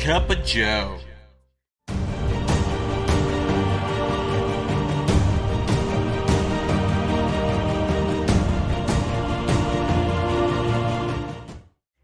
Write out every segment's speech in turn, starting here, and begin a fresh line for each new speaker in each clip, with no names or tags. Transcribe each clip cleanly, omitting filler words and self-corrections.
Cup of Joe.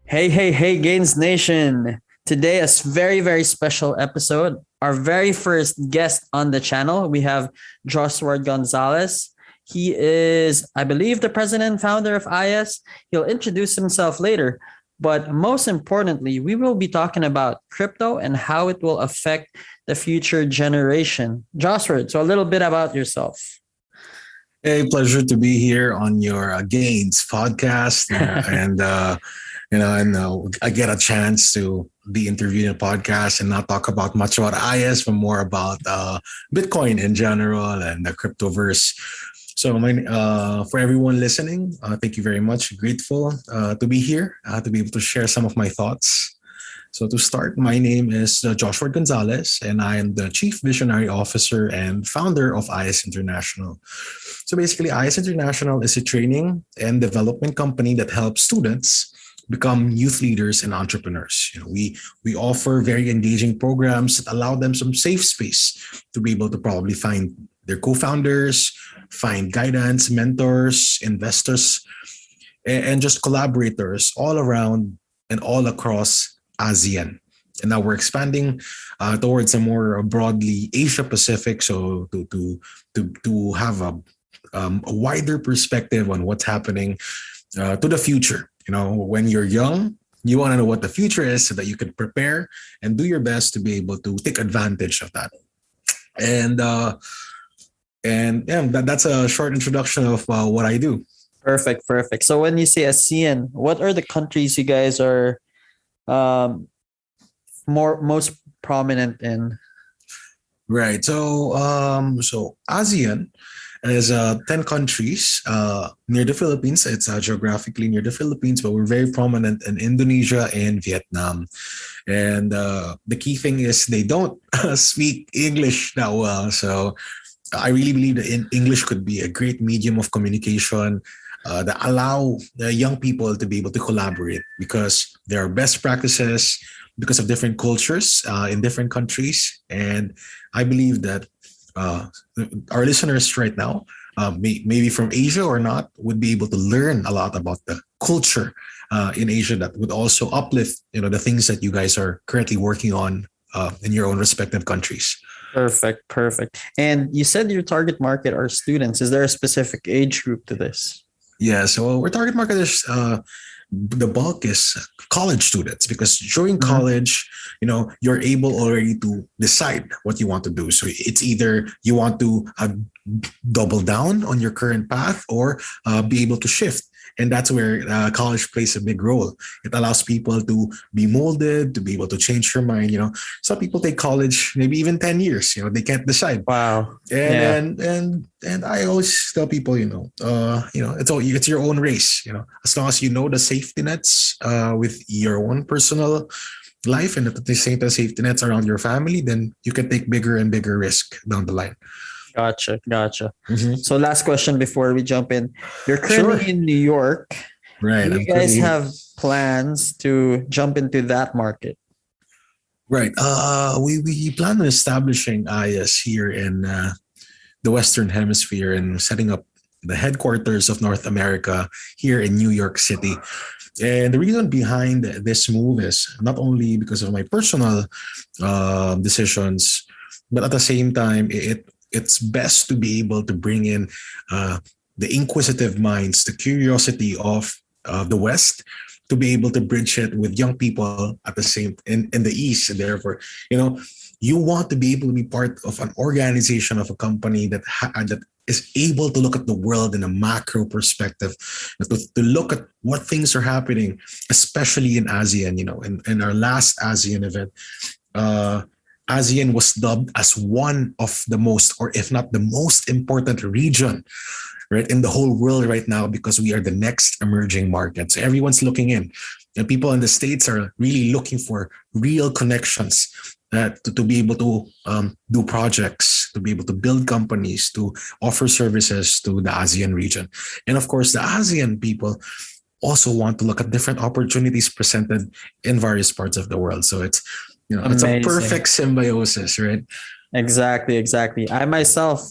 Hey, hey, hey, Gains Nation. Today, a very, very special episode. Our very first guest on the channel, we have Joshua Gonzalez. He is, I believe, the president and founder of IS. He'll introduce himself later. But most importantly, we will be talking about crypto and how it will affect the future generation. Joshua, so a little bit about yourself.
Hey, pleasure to be here on your Gains podcast, I get a chance to be interviewed in a podcast and not talk about much about IS, but more about Bitcoin in general and the cryptoverse. So, for everyone listening, thank you very much. Grateful to be here, to be able to share some of my thoughts. So to start, my name is Joshua Gonzalez, and I am the Chief Visionary Officer and founder of IS International. So basically, IS International is a training and development company that helps students become youth leaders and entrepreneurs. We offer very engaging programs that allow them some safe space to be able to probably find their co-founders, find guidance, mentors, investors, and just collaborators all around and all across ASEAN. And now we're expanding towards a more broadly Asia Pacific, so to have a wider perspective on what's happening to the future. When you're young, you want to know what the future is so that you can prepare and do your best to be able to take advantage of that. That's a short introduction of what I do.
Perfect. So when you say ASEAN, what are the countries you guys are most prominent in?
Right. So ASEAN is 10 countries near the Philippines. It's geographically near the Philippines, but we're very prominent in Indonesia and Vietnam. And the key thing is they don't speak English that well. So I really believe that English could be a great medium of communication that allow young people to be able to collaborate, because there are best practices because of different cultures in different countries. And I believe that our listeners right now, maybe from Asia or not, would be able to learn a lot about the culture in Asia that would also uplift, the things that you guys are currently working on in your own respective countries.
Perfect. And you said your target market are students. Is there a specific age group to this?
Yeah, so our target market is the bulk is college students, because during college, you're able already to decide what you want to do. So it's either you want to double down on your current path or be able to shift. And that's where college plays a big role. It allows people to be molded, to be able to change their mind. Some people take college maybe even 10 years. They can't decide.
Wow.
And I always tell people, it's your own race. As long as you know the safety nets with your own personal life, and at the same time safety nets around your family, then you can take bigger and bigger risk down the line.
Gotcha.
Mm-hmm.
So last question before we jump in. You're currently in New York.
Right.
Do you guys have plans to jump into that market?
Right. We plan on establishing IS here in the Western Hemisphere and setting up the headquarters of North America here in New York City. And the reason behind this move is not only because of my personal decisions, but at the same time, it's best to be able to bring in the inquisitive minds, the curiosity of the West, to be able to bridge it with young people at the same in the East. And therefore, you want to be able to be part of an organization, of a company that is able to look at the world in a macro perspective, to look at what things are happening, especially in ASEAN. In our last ASEAN event, ASEAN was dubbed as one of the most, or if not the most important region, right, in the whole world right now, because we are the next emerging market. So everyone's looking in. And people in the States are really looking for real connections to be able to do projects, to be able to build companies, to offer services to the ASEAN region. And of course, the ASEAN people also want to look at different opportunities presented in various parts of the world. So It's a
Amazing.
perfect symbiosis, right?
Exactly, exactly. I myself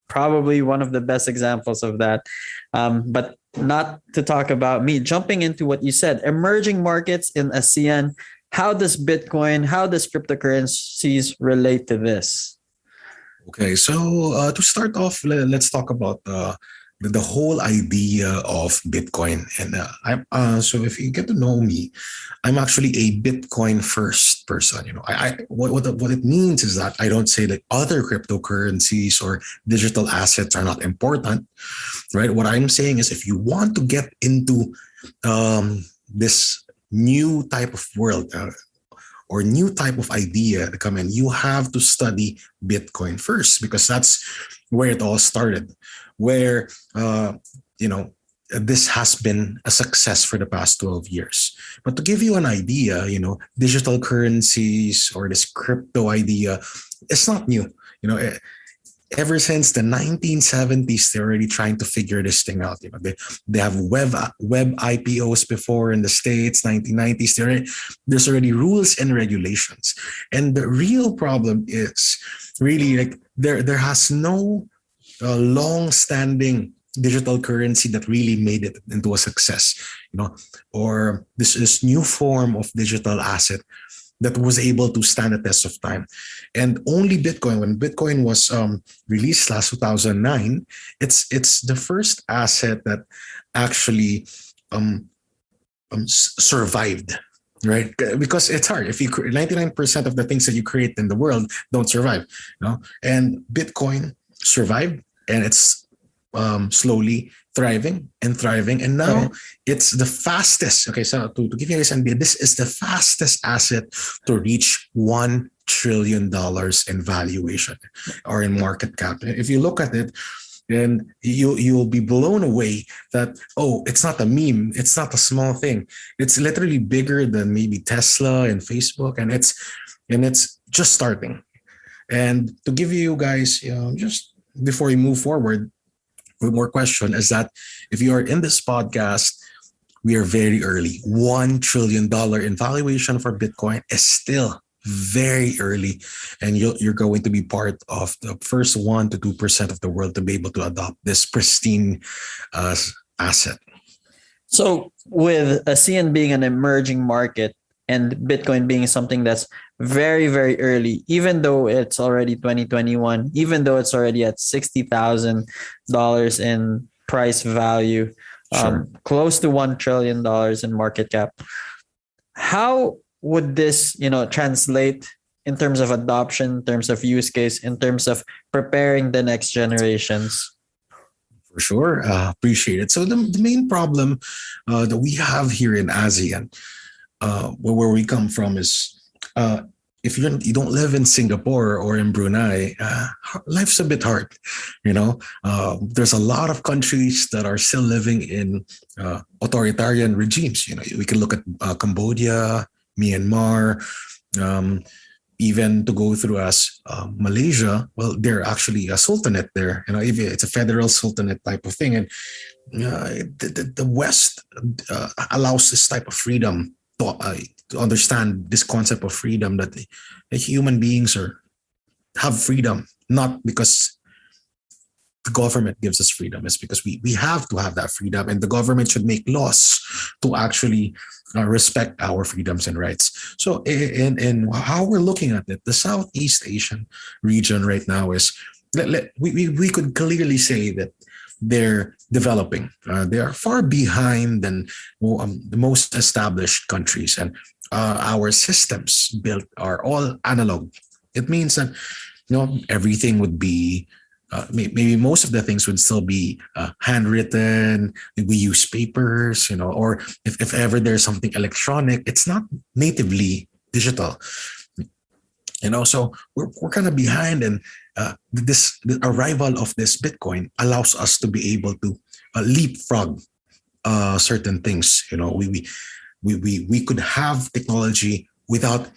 probably one of the best examples of that. But not to talk about me. Jumping into what you said, emerging markets in ASEAN. How does Bitcoin, how does cryptocurrencies relate to this?
Okay, so to start off, let's talk about the whole idea of Bitcoin. And so if you get to know me, I'm actually a Bitcoin first person. What it means is that I don't say that other cryptocurrencies or digital assets are not important, right? What I'm saying is if you want to get into this new type of world, or new type of idea to come in, you have to study Bitcoin first because that's where it all started. Where this has been a success for the past 12 years. But to give you an idea, digital currencies or this crypto idea, it's not new. Ever since the 1970s, they're already trying to figure this thing out. They have web IPOs before in the States, 1990s. There's already rules and regulations. And the real problem is really like there has no long-standing digital currency that really made it into a success, or this new form of digital asset that was able to stand the test of time. And only Bitcoin, when Bitcoin was released last 2009, it's the first asset that actually survived, right? Because it's hard. If you 99% of the things that you create in the world don't survive, and Bitcoin survived, and it's slowly thriving and thriving. And now
Right.
it's the fastest. Okay, so to give you guys an idea, this is the fastest asset to reach $1 trillion in valuation or in market cap. If you look at it, then you'll be blown away that, it's not a meme, it's not a small thing. It's literally bigger than maybe Tesla and Facebook, and it's just starting. And to give you guys, just before we move forward, with more question is that if you are in this podcast, we are very early. $1 trillion in valuation for Bitcoin is still very early. And you're going to be part of the first 1 to 2% of the world to be able to adopt this pristine asset.
So with ASEAN being an emerging market and Bitcoin being something that's very, very early, even though it's already 2021, even though it's already at $60,000 in price value,
Sure.
close to $1 trillion in market cap. How would this, translate in terms of adoption, in terms of use case, in terms of preparing the next generations?
For sure. Appreciate it. So the main problem that we have here in ASEAN, where we come from, is if you don't live in Singapore or in Brunei, life's a bit hard. There's a lot of countries that are still living in authoritarian regimes. We can look at Cambodia, Myanmar, even to go through as Malaysia. Well, they're actually a sultanate there. It's a federal sultanate type of thing, and the West allows this type of freedom to understand this concept of freedom, that the human beings have freedom, not because the government gives us freedom. It's because we have to have that freedom, and the government should make laws to actually respect our freedoms and rights. So in how we're looking at it, the Southeast Asian region right now is, we could clearly say that they're developing. They are far behind than the most established countries, and our systems built are all analog. It means that everything would be maybe most of the things would still be handwritten. We use papers, or if ever there's something electronic, it's not natively digital. So we're kind of behind, and the arrival of this Bitcoin allows us to be able to leapfrog certain things. We could have technology without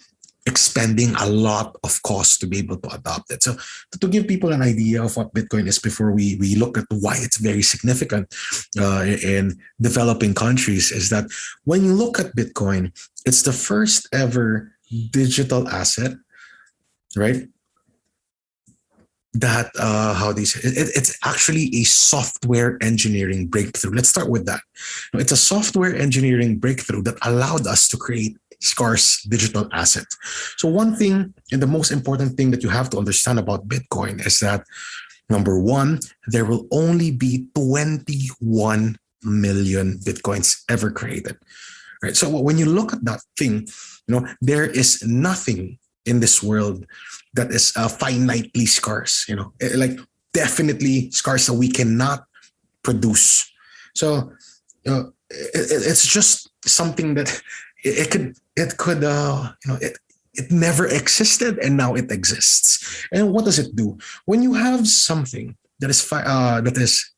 expending a lot of cost to be able to adopt it. So to give people an idea of what Bitcoin is before we look at why it's very significant in developing countries, is that when you look at Bitcoin, it's the first ever digital asset, right? That how they say it's actually a software engineering breakthrough. Let's start with that. It's a software engineering breakthrough that allowed us to create scarce digital asset. So one thing, and the most important thing that you have to understand about Bitcoin is that, number one, there will only be 21 million Bitcoins ever created. Right. So when you look at that thing, there is nothing in this world that is finitely scarce, like definitely scarce that we cannot produce. So it's just something that it never existed and now it exists. And what does it do? When you have something that is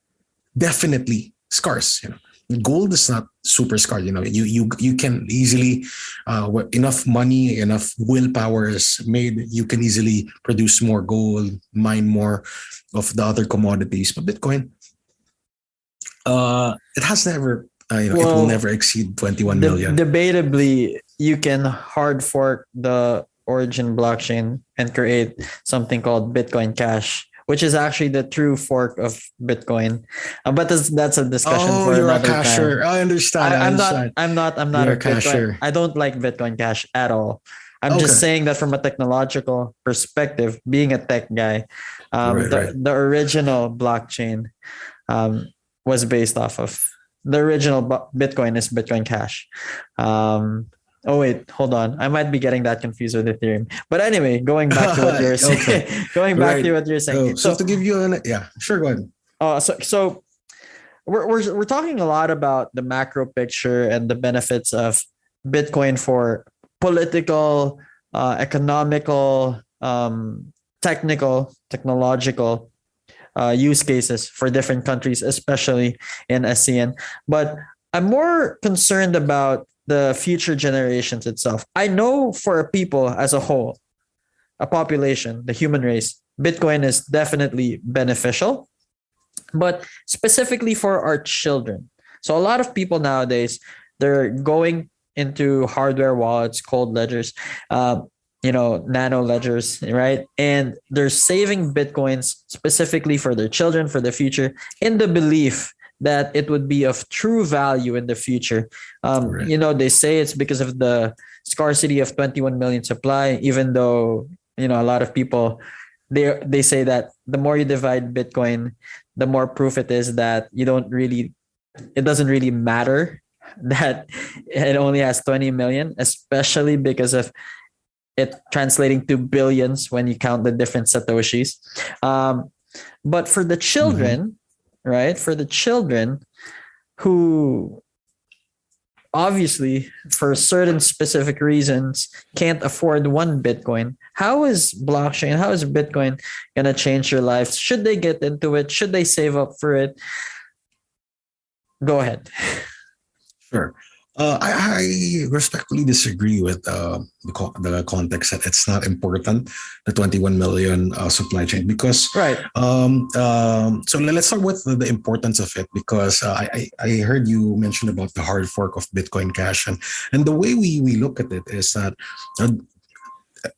definitely scarce, gold is not super scarce. You can easily, enough money, enough willpower is made, you can easily produce more gold, mine more of the other commodities. But Bitcoin, it has never, it will never exceed 21 million.
Debatably, you can hard fork the origin blockchain and create something called Bitcoin Cash, which is actually the true fork of Bitcoin. But that's a discussion for
you're
another
a casher.
time.
I understand.
I'm not
You're
a
a casher.
Bitcoin. I don't like Bitcoin Cash at all. I'm
Okay.
just saying that from a technological perspective, being a tech guy,
Right.
the original blockchain was based off of the original Bitcoin is Bitcoin Cash. Oh wait, hold on. I might be getting that confused with Ethereum. But anyway, going back to what you're saying.
Okay.
Going back to what you're saying.
So to give you sure, go ahead.
So we're talking a lot about the macro picture and the benefits of Bitcoin for political, economical, technological use cases for different countries, especially in ASEAN. But I'm more concerned about the future generations itself. I know for people as a whole, a population, the human race, Bitcoin is definitely beneficial, but specifically for our children. So a lot of people nowadays, they're going into hardware wallets, cold ledgers, nano ledgers, right? And they're saving Bitcoins specifically for their children, for the future, in the belief that it would be of true value in the future.
Right.
They say it's because of the scarcity of 21 million supply, even though, a lot of people, they say that the more you divide Bitcoin, the more proof it is that it doesn't really matter that it only has 20 million, especially because of it translating to billions when you count the different Satoshis. But for the children, right? For the children who obviously, for certain specific reasons, can't afford one Bitcoin, how is Bitcoin going to change your life? Should they get into it? Should they save up for it? Go ahead.
Sure. I respectfully disagree with the context that it's not important, the 21 million supply chain, because
Right.
so let's start with the importance of it, because I heard you mention about the hard fork of Bitcoin Cash, and the way we look at it is that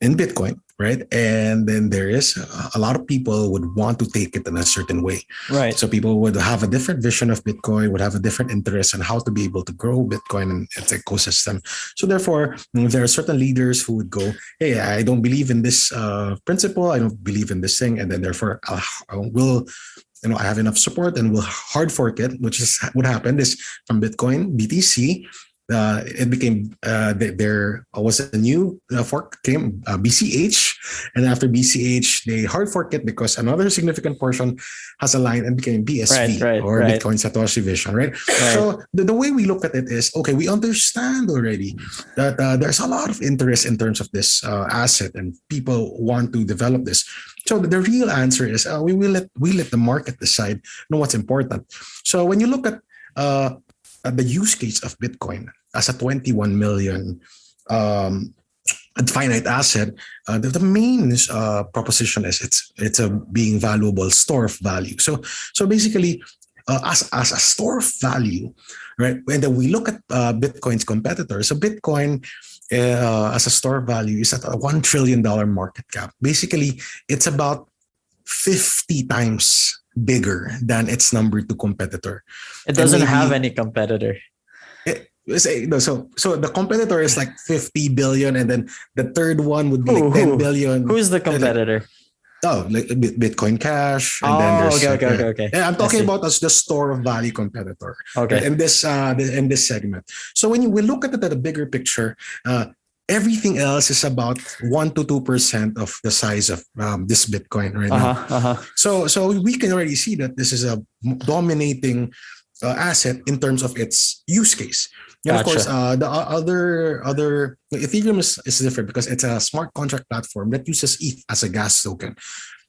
in Bitcoin, right? And then there is a lot of people would want to take it in a certain way.
Right.
So people would have a different vision of Bitcoin, would have a different interest on how to be able to grow Bitcoin and its ecosystem. So therefore, there are certain leaders who would go, hey, I don't believe in this principle. I don't believe in this thing. And then therefore I have enough support and will hard fork it, which is what happened is from Bitcoin, BTC, it became there was a new fork came BCH, and after BCH they hard fork it because another significant portion has aligned and became BSV,
Right.
Bitcoin Satoshi Vision, right? So the way we look at it is, okay, we understand already that there's a lot of interest in terms of this asset and people want to develop this. So the real answer is we let the market decide what's important. So when you look at the use case of Bitcoin as a 21 million finite asset, the main proposition is it's a being valuable store of value. So basically, as a store of value, right? And then we look at Bitcoin's competitors. So Bitcoin as a store value is at a $1 trillion market cap. Basically, it's about 50 times bigger than its number two competitor.
It
And
doesn't have
maybe
any competitor.
so the competitor is like 50 billion, and then the third one would be
Who
like 10
who
billion.
who's the
Like,
competitor?
oh, like Bitcoin Cash, and then
Oh,
there's
okay, okay, okay, okay.
yeah, I'm
I
talking
see.
about as the store of value competitor, right?
Okay,
In this segment. So when we look at it at a bigger picture, everything else is about 1 to 2% of the size of this Bitcoin right now. So we can already see that this is a dominating asset in terms of its use case. And of course,
gotcha.
the other Ethereum is different because it's a smart contract platform that uses ETH as a gas token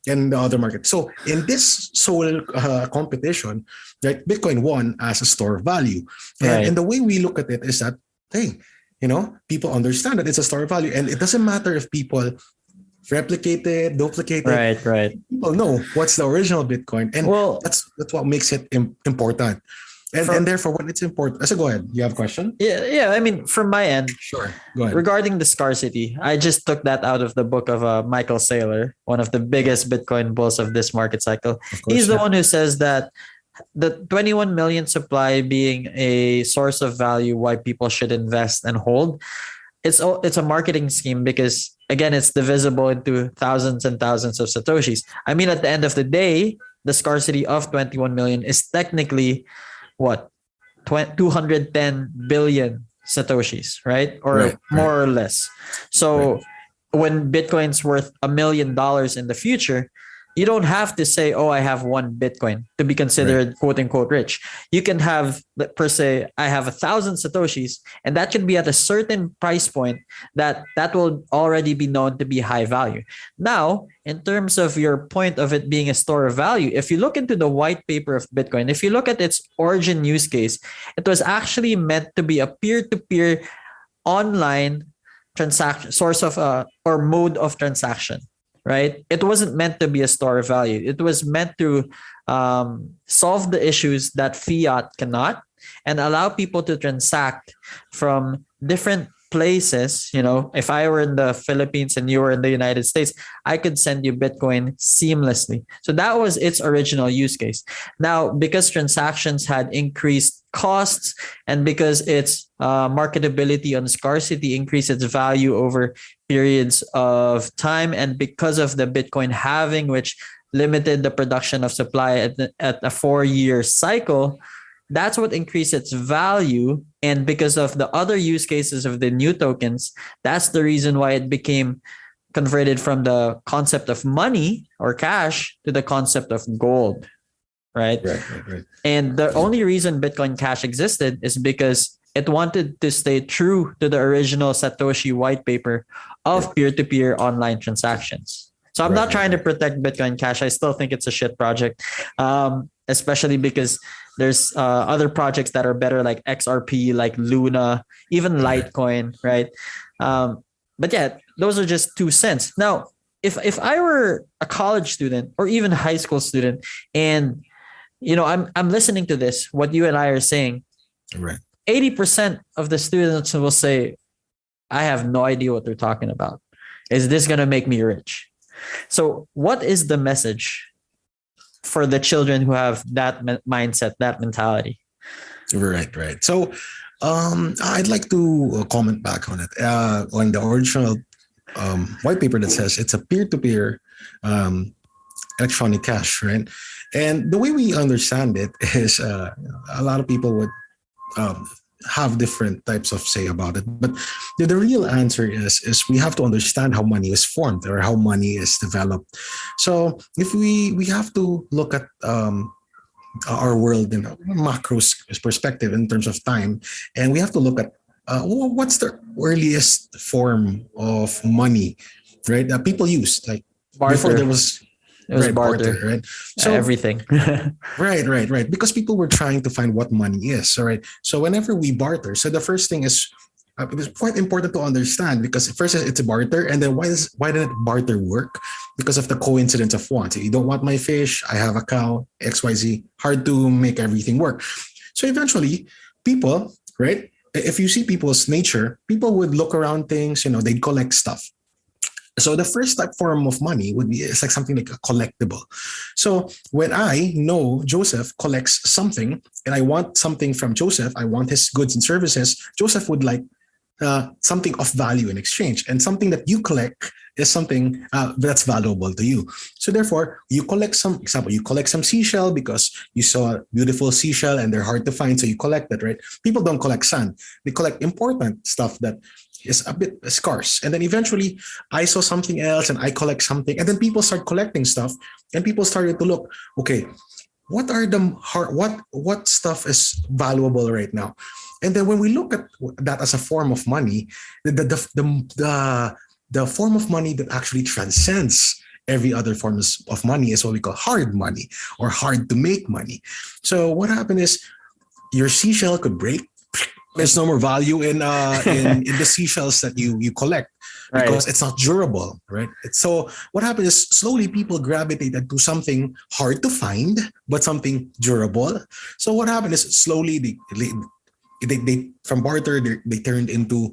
in the other market. So in this sole competition, right, Bitcoin won as a store of value. And
Right,
the way we look at it is that, hey, people understand that it's a store of value, and it doesn't matter if people replicate it, duplicate it.
right, right.
People know what's the original Bitcoin, and
Well,
that's what makes it important. And
from
therefore, when it's important, so go ahead. You have a question?
yeah. I mean, from my end,
Sure. Go ahead.
regarding the scarcity, I just took that out of the book of Michael Saylor, one of the biggest Bitcoin bulls of this market cycle.
Of
He's
course,
the
yeah.
one who says that the 21 million supply being a source of value why people should invest and hold, it's a marketing scheme because again it's divisible into thousands and thousands of satoshis. I mean, at the end of the day, the scarcity of 21 million is technically what 210 billion satoshis, right?
Right,
Or
right,
more or less.
right,
So when Bitcoin's worth $1 million in the future, you don't have to say, oh, I have one Bitcoin to be
right,
considered quote unquote rich. You can have, per se, I have 1,000 satoshis, and that can be at a certain price point that will already be known to be high value. Now, in terms of your point of it being a store of value, if you look into the white paper of Bitcoin, if you look at its origin use case, it was actually meant to be a peer-to-peer online transaction source of or mode of transaction, right? It wasn't meant to be a store of value. It was meant to solve the issues that fiat cannot and allow people to transact from different places. If I were in the Philippines and you were in the United States, I could send you Bitcoin seamlessly. So that was its original use case. Now, because transactions had increased costs and because its marketability on scarcity increased its value over periods of time, and because of the Bitcoin halving, which limited the production of supply at a 4-year cycle, that's what increased its value. And because of the other use cases of the new tokens, that's the reason why it became converted from the concept of money or cash to the concept of gold, right?
right.
And the only reason Bitcoin Cash existed is because it wanted to stay true to the original Satoshi white paper of peer-to-peer online transactions. So I'm not trying to protect Bitcoin Cash. I still think it's a shit project, especially because there's other projects that are better, like XRP, like Luna, even Litecoin, right? But yeah, those are just 2 cents. Now, if I were a college student or even a high school student, and I'm listening to this, what you and I are saying,
Right.
80% of the students will say, I have no idea what they're talking about. Is this going to make me rich? So what is the message for the children who have that mindset, that mentality?
Right. So I'd like to comment back on it, on the original white paper that says it's a peer-to-peer electronic cash, right? And the way we understand it is a lot of people would have different types of say about it. But the real answer is we have to understand how money is formed or how money is developed. So if we have to look at our world in a macro perspective in terms of time, and we have to look at what's the earliest form of money, right? That people used, like before
Barter.
there was
It was barter.
right? So
Everything.
right. Because people were trying to find what money is, all right? So whenever we barter, so the first thing is it's quite important to understand, because first it's a barter, and then why did barter work? Because of the coincidence of want. So you don't want my fish, I have a cow, XYZ, hard to make everything work. So eventually people, right, if you see people's nature, people would look around things, they'd collect stuff. So the first type form of money would be, it's like something like a collectible. So when I know Joseph collects something and I want something from Joseph, I want his goods and services, Joseph would like something of value in exchange. And something that you collect is something that's valuable to you. So therefore, you collect some seashell because you saw a beautiful seashell and they're hard to find. So you collect that, right? People don't collect sand. They collect important stuff that is a bit scarce. And then eventually I saw something else and I collect something. And then people start collecting stuff and people started to look, okay, what are the what stuff is valuable right now? And then when we look at that as a form of money, the form of money that actually transcends every other forms of money is what we call hard money or hard to make money. So what happened is your seashell could break. There's no more value in the seashells that you collect because it's not durable, right? So what happened is slowly people gravitated to something hard to find but something durable. So what happened is slowly they from barter they turned into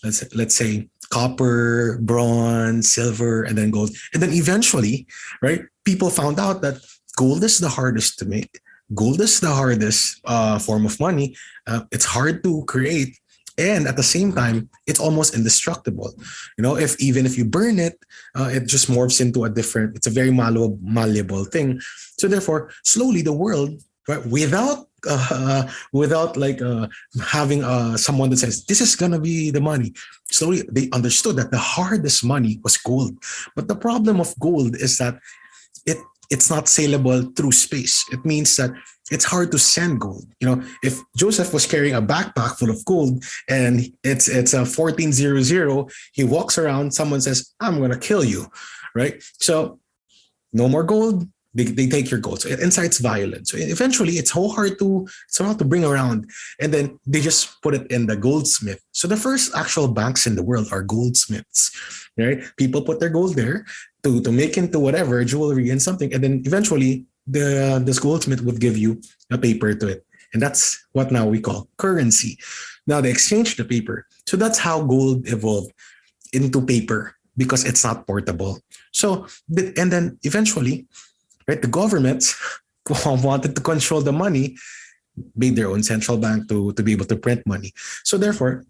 let's say copper, bronze, silver, and then gold, and then eventually, right? People found out that gold is the hardest to make. Gold is the hardest form of money. It's hard to create. And at the same time, it's almost indestructible. Even if you burn it, it just morphs into it's a very malleable thing. So therefore, slowly the world, right, without having someone that says, this is going to be the money. Slowly they understood that the hardest money was gold. But the problem of gold is that it's not saleable through space. It means that it's hard to send gold. If Joseph was carrying a backpack full of gold and it's a 1400, he walks around, someone says, I'm going to kill you, right? So no more gold. They take your gold. So it incites violence. So eventually it's so hard to bring around. And then they just put it in the goldsmith. So the first actual banks in the world are goldsmiths, right? People put their gold there to make into whatever, jewelry and something. And then eventually this goldsmith would give you a paper to it. And that's what now we call currency. Now they exchange the paper. So that's how gold evolved into paper because it's not portable. So, and then eventually, right, the governments wanted to control the money, made their own central bank to be able to print money. So therefore,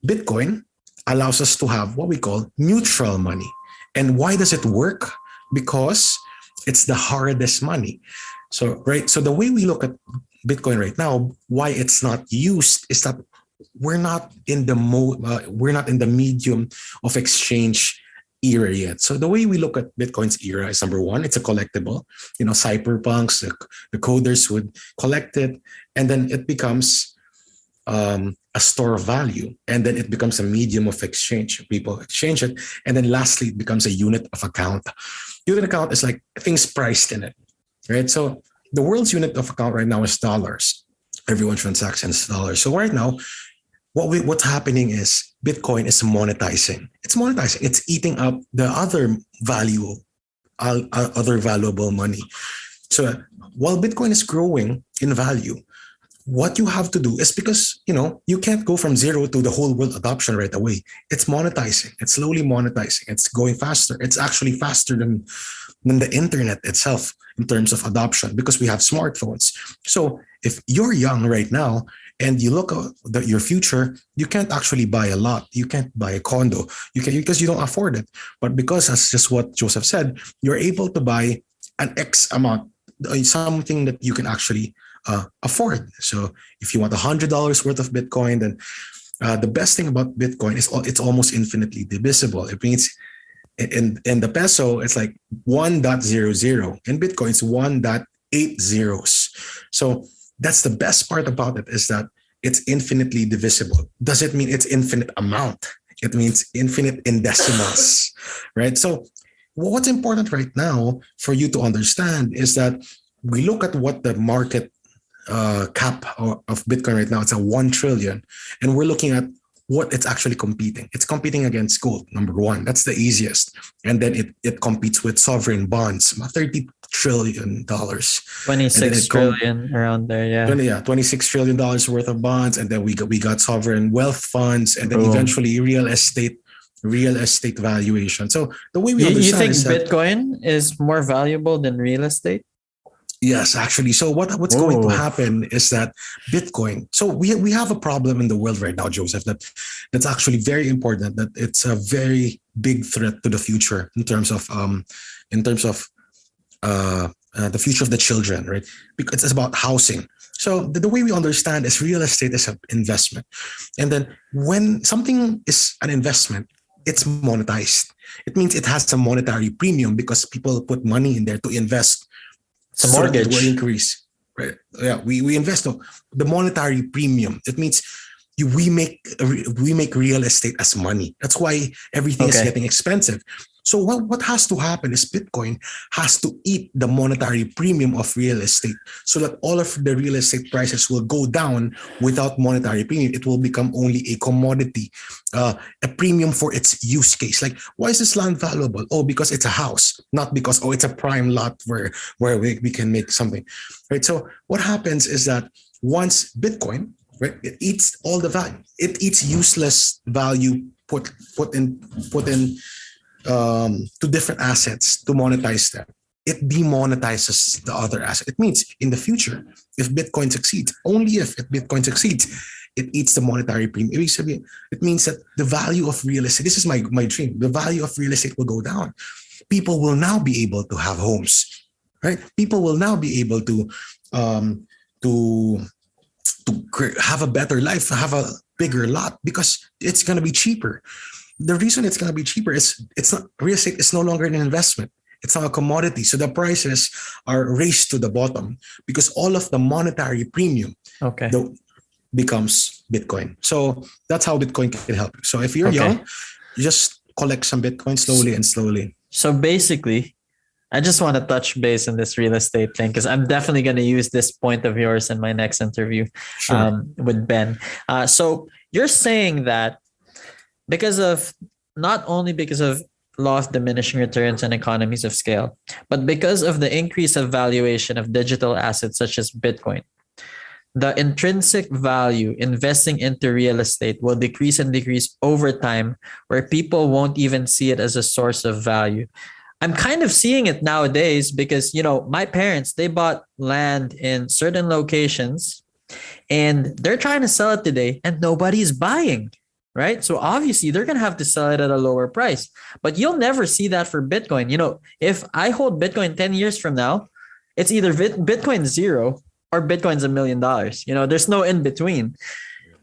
Bitcoin allows us to have what we call neutral money. And why does it work? Because it's the hardest money. So, right. So the way we look at Bitcoin right now, why it's not used is that we're not in the medium of exchange era yet. So the way we look at Bitcoin's era is, number one, it's a collectible. Cyberpunks, the coders would collect it, and then it becomes a store of value, and then it becomes a medium of exchange. People exchange it, and then lastly, it becomes a unit of account. Unit account is like things priced in it, right? So the world's unit of account right now is dollars. Everyone transacts in dollars. So right now, what's happening is Bitcoin is monetizing. It's monetizing. It's eating up the other value, other valuable money. So while Bitcoin is growing in value, what you have to do is, because you can't go from zero to the whole world adoption right away. It's monetizing. It's slowly monetizing. It's going faster. It's actually faster than the internet itself in terms of adoption, because we have smartphones. So if you're young right now and you look at your future, you can't actually buy a lot. You can't buy a condo. You can, because you don't afford it. But because, as just what Joseph said, you're able to buy an X amount, something that you can actually afford. So if you want $100 worth of Bitcoin, then the best thing about Bitcoin is it's almost infinitely divisible. It means in the peso, it's like 1.00. In Bitcoin, it's 1.8 zeros. So that's the best part about it, is that it's infinitely divisible. Does it mean it's infinite amount? It means infinite in decimals, right? So what's important right now for you to understand is that we look at what the market cap of Bitcoin right now. It's a 1 trillion. And we're looking at what it's actually competing. It's competing against gold, number one. That's the easiest. And then it competes with sovereign bonds, 30 $26 trillion. And then
26
it come
trillion around there. Yeah.
26 trillion worth of bonds, and then we got sovereign wealth funds, and then
Boom.
eventually real estate valuation. So the way we
You
understand
think
is that
Bitcoin is more valuable than real estate?
yes, actually. So what's going to
Oh,
happen is that Bitcoin. So we have a problem in the world right now, Joseph. That's actually very important. That it's a very big threat to the future in terms of the future of the children, right? Because it's about housing. So the way we understand is real estate is an investment, and then when something is an investment, it's monetized. It means it has a monetary premium because people put money in there to invest
it's a
so that it will
mortgage.
increase. Right? Yeah, we invest the monetary premium. It means we make real estate as money. That's why everything is
Okay.
getting expensive. So what has to happen is Bitcoin has to eat the monetary premium of real estate so that all of the real estate prices will go down without monetary premium. It will become only a commodity, a premium for its use case. Like, why is this land valuable? Oh, because it's a house, not because, oh, it's a prime lot where we can make something, right? So what happens is that once Bitcoin, right, it eats all the value. It eats useless value put in to different assets to monetize them. It demonetizes the other asset. It means in the future, if Bitcoin succeeds, only if Bitcoin succeeds, it eats the monetary premium. It means that the value of real estate, this is my dream, the value of real estate will go down. People will now be able to have homes, right? People will now be able um, to have a better life, have a bigger lot because it's going to be cheaper. The reason it's going to be cheaper is it's not real estate is no longer an investment. It's not a commodity. So the prices are raised to the bottom because all of the monetary premium
Okay.
becomes Bitcoin. So that's how Bitcoin can help you. So if you're
Okay.
young, you just collect some Bitcoin slowly and slowly.
So basically, I just want to touch base on this real estate thing because I'm definitely going to use this point of yours in my next interview
Sure.
with Ben. So you're saying that not only because of law of diminishing returns and economies of scale, but because of the increase of valuation of digital assets such as Bitcoin, the intrinsic value investing into real estate will decrease and decrease over time, where people won't even see it as a source of value. I'm kind of seeing it nowadays because, my parents, they bought land in certain locations and they're trying to sell it today and nobody's buying, right? So obviously they're going to have to sell it at a lower price, but you'll never see that for Bitcoin. If I hold Bitcoin 10 years from now, it's either Bitcoin zero or Bitcoin's $1 million. There's no in between.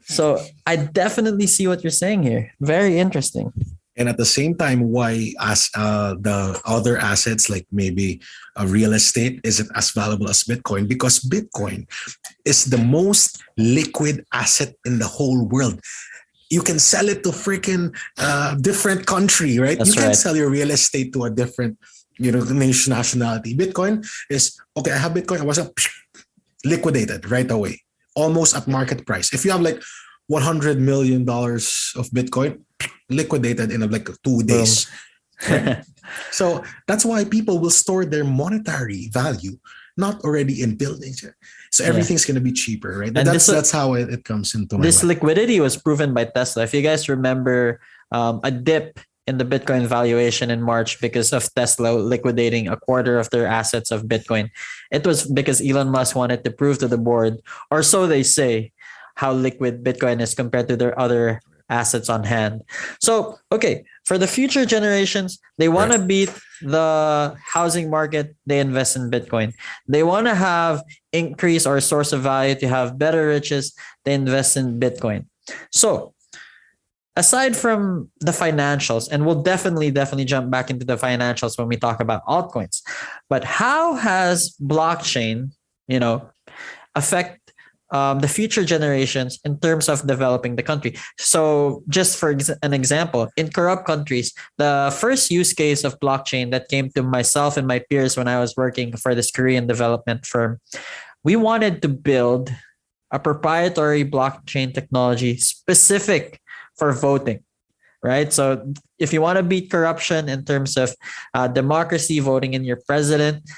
So I definitely see what you're saying here. Very interesting.
And at the same time, why as the other assets like maybe real estate isn't as valuable as Bitcoin? Because Bitcoin is the most liquid asset in the whole world. You can sell it to freaking different country, right?
That's
You can
right.
sell your real estate to a different, nationality. Bitcoin is okay. I have Bitcoin. I was liquidated right away, almost at market price. If you have like $100 million of Bitcoin, liquidated in like 2
Boom.
days. Right? So that's why people will store their monetary value, not already in buildings. So
Yeah.
everything's going to be cheaper, right?
And
That's how it comes into my
this
mind.
liquidity was proven by Tesla. If you guys remember a dip in the Bitcoin valuation in March because of Tesla liquidating a quarter of their assets of Bitcoin, it was because Elon Musk wanted to prove to the board, or so they say, how liquid Bitcoin is compared to their other assets on hand. So, okay, for the future generations, they want to beat the housing market, they invest in Bitcoin. They want to have increase or source of value to have better riches, they invest in Bitcoin. So, aside from the financials, and we'll definitely jump back into the financials when we talk about altcoins, but how has blockchain, affect the future generations in terms of developing the country? So just for an example, in corrupt countries, the first use case of blockchain that came to myself and my peers when I was working for this Korean development firm, we wanted to build a proprietary blockchain technology specific for voting, right? So if you want to beat corruption in terms of democracy, voting in your president,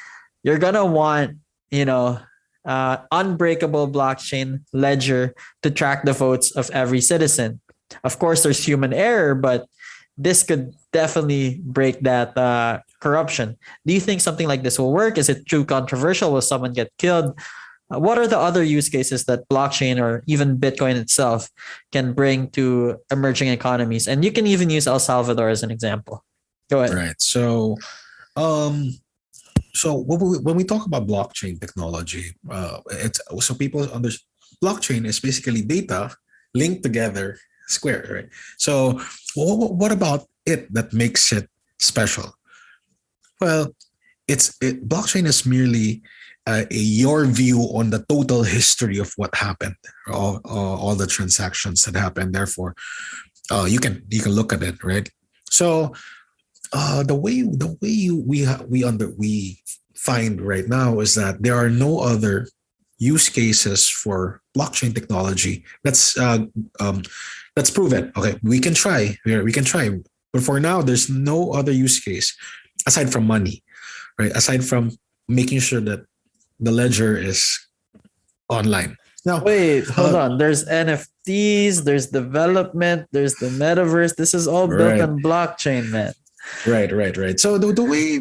you're gonna want, you know, unbreakable blockchain ledger to track the votes of every citizen. Of course, there's human error, but this could definitely break that corruption. Do you think something like this will work? Is it too controversial? Will someone get killed? What are the other use cases that blockchain or even Bitcoin itself can bring to emerging economies? And you can even use El Salvador as an example. Go ahead.
Right. Um, so when we talk about blockchain technology, it's so people understand blockchain is basically data linked together, square, right? So what about it that makes it special? Well, blockchain is merely your view on the total history of what happened, all the transactions that happened. Therefore, you can look at it, right? So we find right now is that there are no other use cases for blockchain technology that's proven. Okay, we can try, but for now, there's no other use case aside from money, right? Aside from making sure that the ledger is online. Now,
Wait, hold on. There's NFTs, there's development, there's the metaverse. This is all built
right,
on blockchain, man.
right. So the way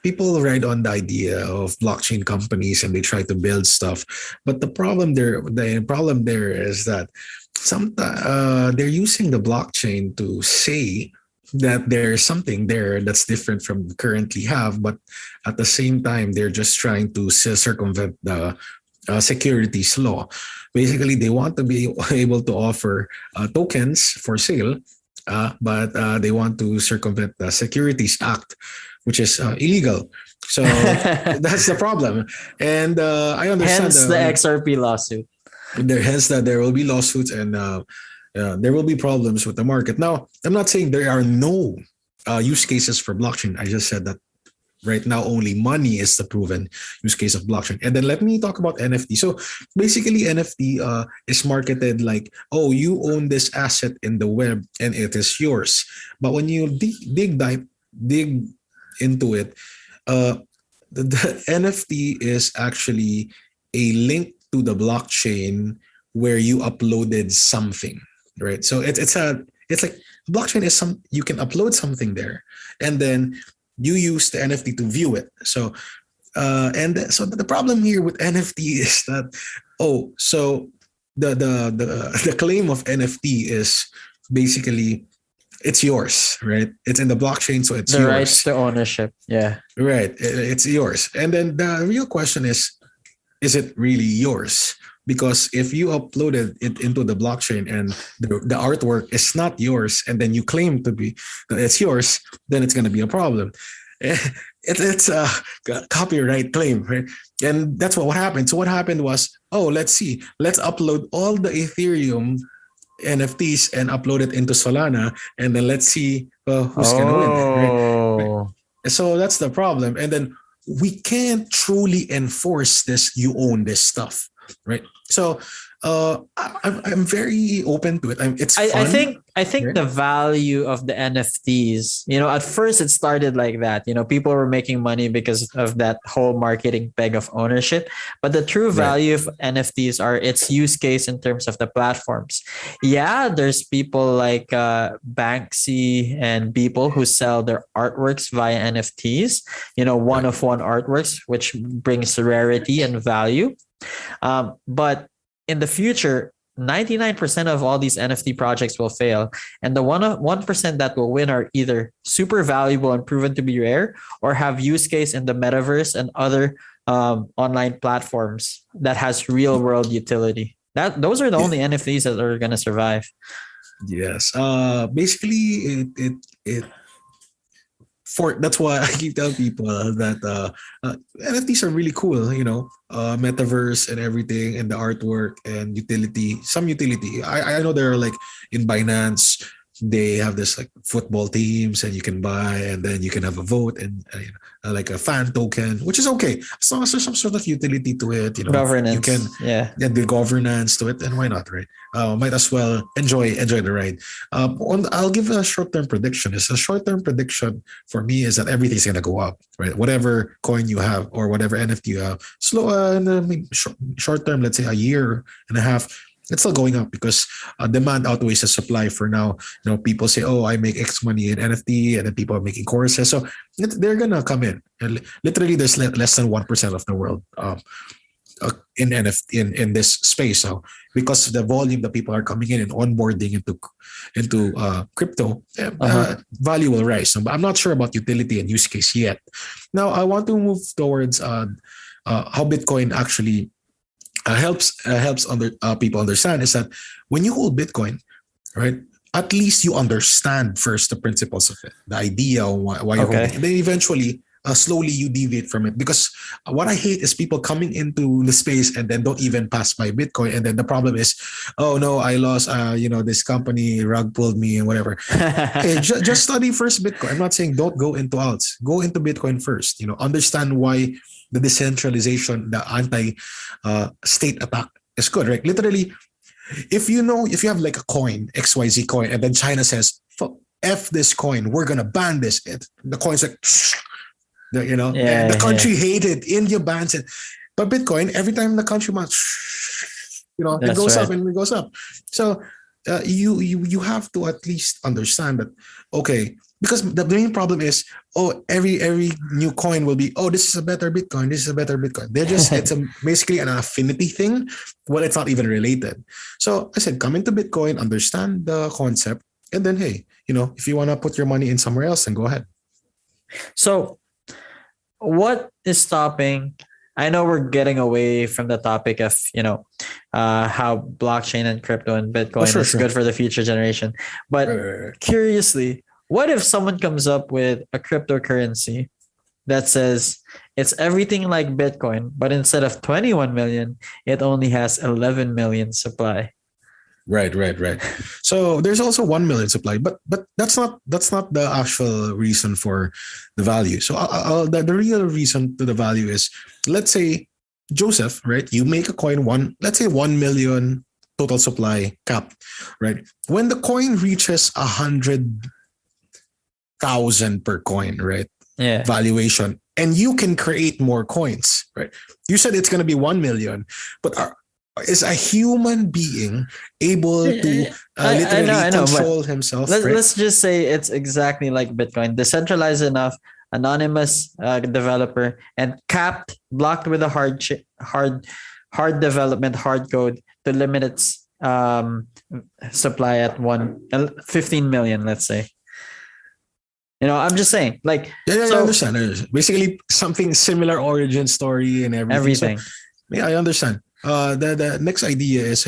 people ride on the idea of blockchain companies and they try to build stuff, but the problem there is that they're using the blockchain to say that there's something there that's different from currently have, but at the same time they're just trying to circumvent the securities law. Basically, they want to be able to offer tokens for sale, but they want to circumvent the Securities Act, which is illegal. So that's the problem. And I understand
Hence the XRP lawsuit.
there will be lawsuits and there will be problems with the market. Now, I'm not saying there are no use cases for blockchain. I just said that right now only money is the proven use case of blockchain. And then let me talk about NFT. So basically NFT is marketed like, oh, you own this asset in the web and it is yours. But when you dig into it, the NFT is actually a link to the blockchain where you uploaded something, right? So it's like blockchain is you can upload something there, and then you use the NFT to view it. So so the problem here with NFT is that so the claim of NFT is basically it's yours, right? It's in the blockchain, so it's
The
yours.
rights to ownership. Yeah.
Right. It's yours. And then the real question is it really yours? Because if you uploaded it into the blockchain and the artwork is not yours, and then you claim to be that it's yours, then it's going to be a problem. It's a copyright claim, right? And that's what happened. So what happened was, let's upload all the Ethereum NFTs and upload it into Solana, and then let's see who's going to win. Right? So that's the problem. And then we can't truly enforce this. You own this stuff, right? So I'm very open to it. It's fun.
I think
right?
the value of the NFTs, at first it started like that. People were making money because of that whole marketing peg of ownership. But the true value of NFTs are its use case in terms of the platforms. Yeah, there's people like Banksy and people who sell their artworks via NFTs, one of one artworks, which brings rarity and value. But in the future, 99% of all these NFT projects will fail. And the 1% that will win are either super valuable and proven to be rare, or have use case in the metaverse and other online platforms that has real world utility. Those are the only NFTs that are going to survive.
Yes. Basically, that's why I keep telling people that NFTs are really cool, metaverse and everything, and the artwork and some utility. I know there are like in Binance, they have this like football teams, and you can buy, and then you can have a vote, and like a fan token, which is okay as long as there's some sort of utility to it. You
Governance.
can
Yeah.
get the governance to it, and why not, right? Might as well enjoy the ride. I'll give a short term prediction. It's a short term prediction for me is that everything's gonna go up, right? Whatever coin you have or whatever NFT you have, short term, let's say a year and a half, it's still going up because demand outweighs the supply for now. People say, oh, I make X money in NFT, and then people are making courses. So they're going to come in. And literally, there's less than 1% of the world in NFT, in this space. So because the volume that people are coming in and onboarding into crypto, value will rise. So, but I'm not sure about utility and use case yet. Now, I want to move towards how Bitcoin actually helps people understand is that when you hold Bitcoin, right, at least you understand first the principles of it, the idea of why you're holding it. And then eventually, slowly you deviate from it. Because what I hate is people coming into the space and then don't even pass by Bitcoin. And then the problem is, oh no, I lost, this company rug pulled me and whatever. Hey, just study first Bitcoin. I'm not saying don't go into alts. Go into Bitcoin first. Understand why the decentralization, the anti-state attack is good, right? Literally, if you have like a coin, XYZ coin, and then China says, F this coin, we're going to ban this. The coin's like, the country hated, India bans it. But Bitcoin, every time the country wants, it goes up and it goes up. So you have to at least understand that, okay, because the main problem is, every new coin will be, this is a better Bitcoin, this is a better Bitcoin. It's basically an affinity thing. Well, it's not even related. So I said, come into Bitcoin, understand the concept, and then, hey, if you want to put your money in somewhere else, then go ahead.
So what is stopping? I know we're getting away from the topic of, how blockchain and crypto and Bitcoin is good for the future generation. But curiously, what if someone comes up with a cryptocurrency that says it's everything like Bitcoin, but instead of 21 million, it only has 11 million supply?
Right. So there's also 1 million supply, but that's not the actual reason for the value. So the real reason to the value is, let's say Joseph, right? You make a coin, let's say 1 million total supply cap, right? When the coin reaches 100,000 per coin, right?
Yeah.
Valuation, and you can create more coins, right? You said it's going to be 1 million, but is a human being able to literally control himself?
Let's just say it's exactly like Bitcoin, decentralized enough, anonymous developer, and capped, blocked with a hard development, hard code to limit its supply at 15 million, let's say. I'm just saying, like,
I understand. Basically, something similar origin story and everything. So, I understand. The next idea is,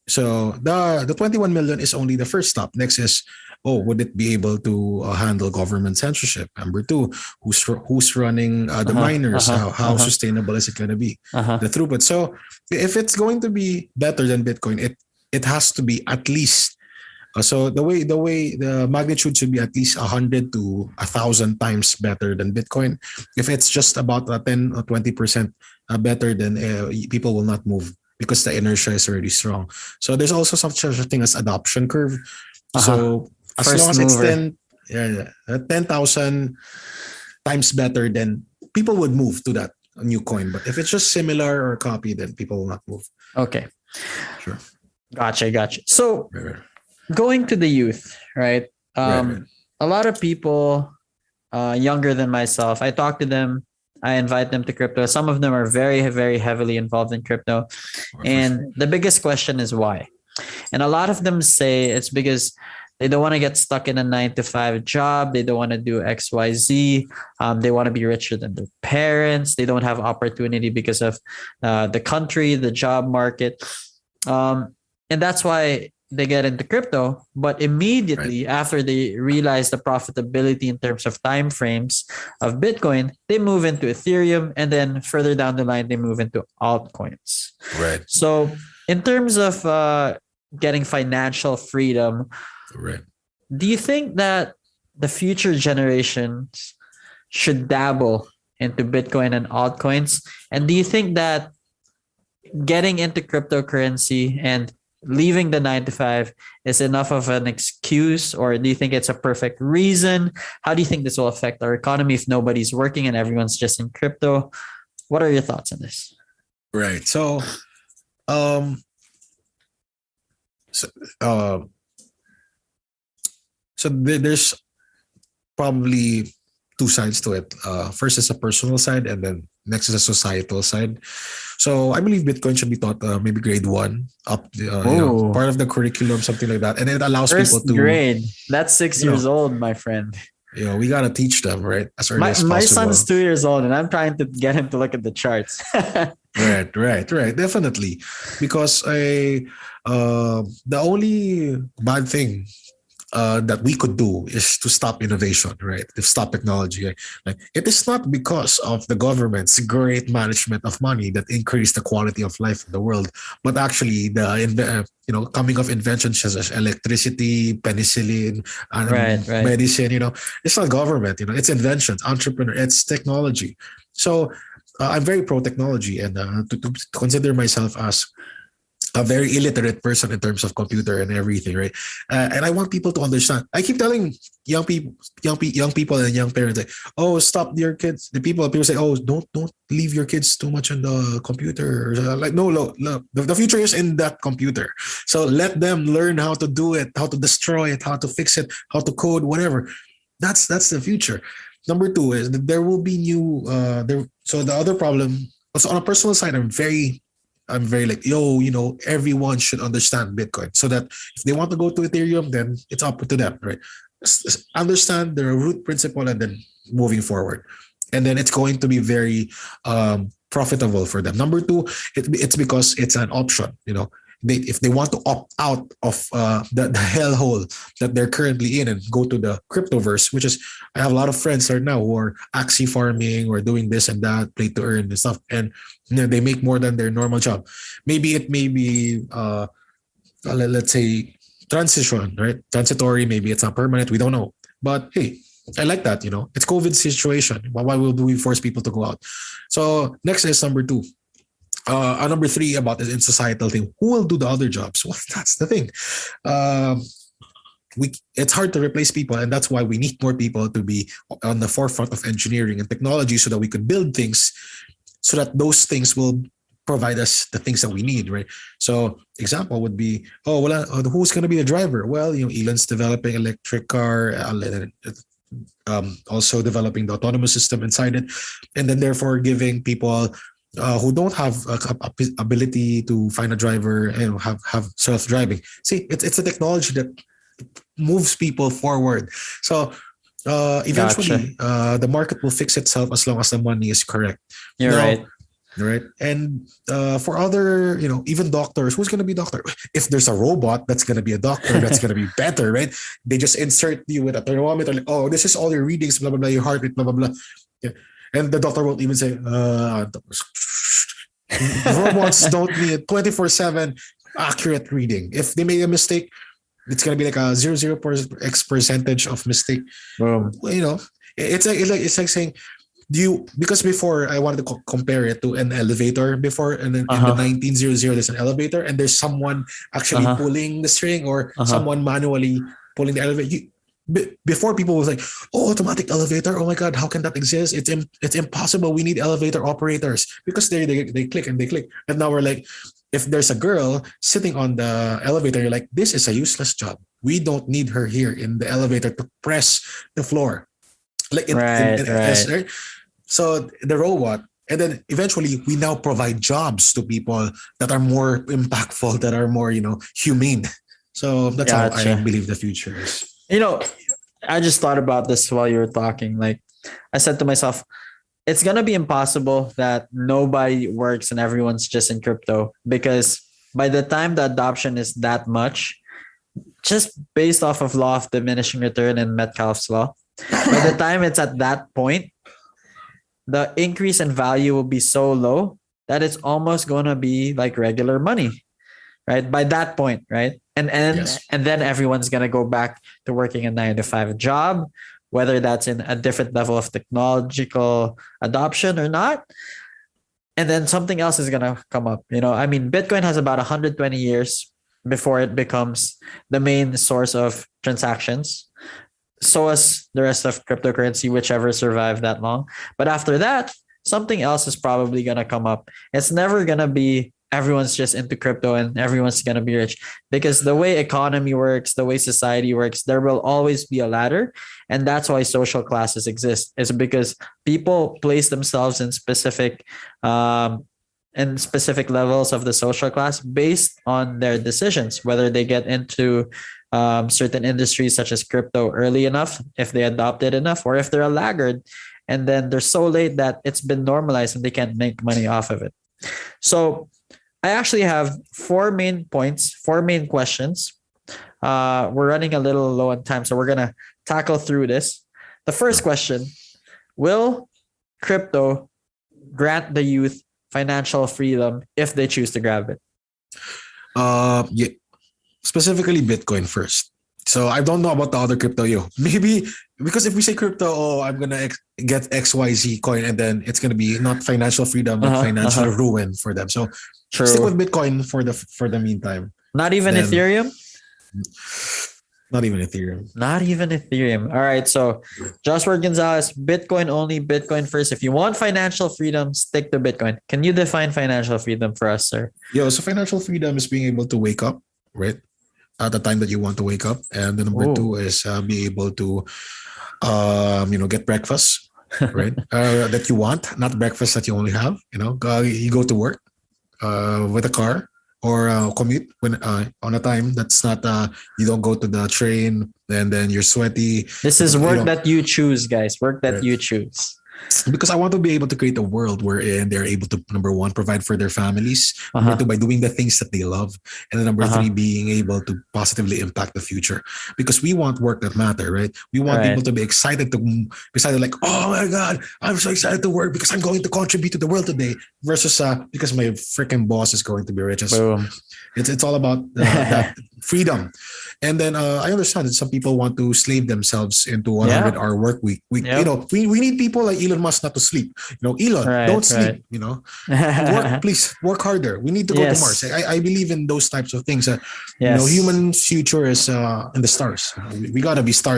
so the 21 million is only the first stop. Next is, would it be able to handle government censorship? Number two, who's running the miners? How sustainable is it going to be? The throughput. So if it's going to be better than Bitcoin, it has to be at least. So the way the magnitude should be at least 100 to 1,000 times better than Bitcoin. If it's just about 10 or 20% better, then people will not move because the inertia is already strong. So there's also such a thing as adoption curve. So as long as it's 10,000 times better, then people would move to that new coin. But if it's just similar or copy, then people will not move.
Okay.
Sure.
Gotcha. So going to the youth, right? A lot of people younger than myself, I talk to them, I invite them to crypto. Some of them are very, very heavily involved in crypto. And the biggest question is why? And a lot of them say it's because they don't want to get stuck in a 9-to-5 job. They don't want to do XYZ. They want to be richer than their parents. They don't have opportunity because of the country, the job market. And that's why they get into crypto. But immediately after they realize the profitability in terms of time frames of Bitcoin, they move into Ethereum. And then further down the line, they move into altcoins.
Right.
So in terms of getting financial freedom.
Right.
Do you think that the future generations should dabble into Bitcoin and altcoins? And do you think that getting into cryptocurrency and leaving the 9 to 5 is enough of an excuse, or do you think it's a perfect reason? How do you think this will affect our economy if nobody's working and everyone's just in crypto? What are your thoughts on this?
Right. Um, so, uh, there's probably two sides to it. First is a personal side, and then next is a societal side. So I believe Bitcoin should be taught maybe grade 1 up,
Oh,
part of the curriculum, something like that, and it allows people
first
to,
grade. That's 6 years
you know,
old, my friend.
we gotta teach them right as early
My
as
my son's
possible.
2 years old, and I'm trying to get him to look at the charts.
Right, definitely, because the only bad thing that we could do is to stop innovation, right? To stop technology. Like it is not because of the government's great management of money that increased the quality of life in the world, but actually coming of inventions such as electricity, penicillin, and
Right, right.
medicine. It's not government. It's inventions, entrepreneur, it's technology. So I'm very pro technology, and to consider myself as a very illiterate person in terms of computer and everything, right? And I want people to understand. I keep telling young people and young parents, like, oh, stop your kids. People say, oh, don't leave your kids too much on the computer. Like, no. The future is in that computer. So let them learn how to do it, how to destroy it, how to fix it, how to code, whatever. That's the future. Number two is that there will be new there. So the other problem. So on a personal side, I'm very like, everyone should understand Bitcoin, so that if they want to go to Ethereum, then it's up to them, right? Understand the root principle and then moving forward. And then it's going to be very profitable for them. Number two, it's because it's an option, if they want to opt out of the hellhole that they're currently in and go to the cryptoverse, which is, I have a lot of friends right now who are axie farming or doing this and that, play to earn and stuff, and they make more than their normal job. Maybe it may be, let's say, transition, right? Transitory. Maybe it's not permanent. We don't know. But hey, I like that. It's COVID situation. Why will we force people to go out? So next is number two. Number three about this in societal thing. Who will do the other jobs? Well, that's the thing. It's hard to replace people, and that's why we need more people to be on the forefront of engineering and technology, so that we could build things, so that those things will provide us the things that we need, right? So example would be, who's going to be the driver? Well, Elon's developing electric car, also developing the autonomous system inside it, and then therefore giving people who don't have ability to find a driver and have self-driving. See, it's a technology that moves people forward. So
Gotcha.
eventually, the market will fix itself as long as the money is correct.
You're
Now,
right.
right? And for other, even doctors, who's going to be doctor? If there's a robot that's going to be a doctor, that's going to be better, right? They just insert you with a thermometer, like, oh, this is all your readings, blah, blah, blah, your heart rate, blah, blah, blah. Yeah. And the doctor won't even say, robots don't need 24/7 accurate reading. If they make a mistake, it's gonna be like a 0.0x percentage of mistake.
Boom.
Well, it's like saying, because before I wanted to compare it to an elevator before, and then in the
Uh-huh.
1900 there's an elevator and there's someone actually
Uh-huh.
pulling the string, or
Uh-huh.
someone manually pulling the elevator. Before, people was like, oh, automatic elevator, oh my god, how can that exist? It's impossible, we need elevator operators, because they click and they click. And now we're like, if there's a girl sitting on the elevator, you're like, this is a useless job, we don't need her here in the elevator to press the floor, like
Right,
as
right.
right. So the robot, and then eventually we now provide jobs to people that are more impactful, that are more humane. So that's how I
Gotcha.
believe the future is.
You know, I just thought about this while you were talking. Like, I said to myself, it's gonna be impossible that nobody works and everyone's just in crypto, because by the time the adoption is that much, just based off of law of diminishing return and Metcalfe's law, by the time it's at that point, the increase in value will be so low that it's almost gonna be like regular money, right? By that point, right?
Yes.
and then everyone's gonna go back to working a 9 to 5 job, whether that's in a different level of technological adoption or not. And then something else is gonna come up. I mean, Bitcoin has about 120 years before it becomes the main source of transactions. So as the rest of cryptocurrency, whichever survived that long. But after that, something else is probably gonna come up. It's never gonna be everyone's just into crypto and everyone's gonna be rich, because the way economy works, the way society works, there will always be a ladder, and that's why social classes exist. Is because people place themselves um, in specific levels of the social class based on their decisions, whether they get into certain industries such as crypto early enough, if they adopt it enough, or if they're a laggard and then they're so late that it's been normalized and they can't make money off of it. So I actually have 4 main points, 4 main questions. We're running a little low on time, so we're going to tackle through this. The first question: will crypto grant the youth financial freedom if they choose to grab it?
Yeah, specifically Bitcoin first. So I don't know about the other crypto. Maybe because if we say crypto, I'm gonna get XYZ coin, and then it's gonna be not financial freedom, but financial ruin for them. So stick with Bitcoin for the meantime.
Not even
Then-
Ethereum?
Not even Ethereum.
Not even Ethereum. All right. So Joshua Gonzalez, Bitcoin only, Bitcoin first. If you want financial freedom, stick to Bitcoin. Can you define financial freedom for us, sir?
So financial freedom is being able to wake up, right? At the time that you want to wake up. And the number
Ooh.
2 is be able to, get breakfast, right? That you want, not breakfast that you only have. You go to work with a car or commute when on a time that's not, you don't go to the train and then you're sweaty.
This is work that you choose, guys. Work that
Right.
you choose.
Because I want to be able to create a world wherein they're able to, number 1, provide for their families. Number 2, by doing the things that they love. And then number 3, being able to positively impact the future. Because we want work that matter, right? We want
Right.
people to be excited like, oh my God, I'm so excited to work because I'm going to contribute to the world today. Versus because my freaking boss is going to be rich.
Boom.
It's all about that freedom. And then I understand that some people want to slave themselves into 100-hour work week. We need people like Elon Musk not to sleep. Elon,
Right,
don't sleep. Work, please work harder. We need to go to Mars. I believe in those types of things. Human future is in the stars. We gotta be Star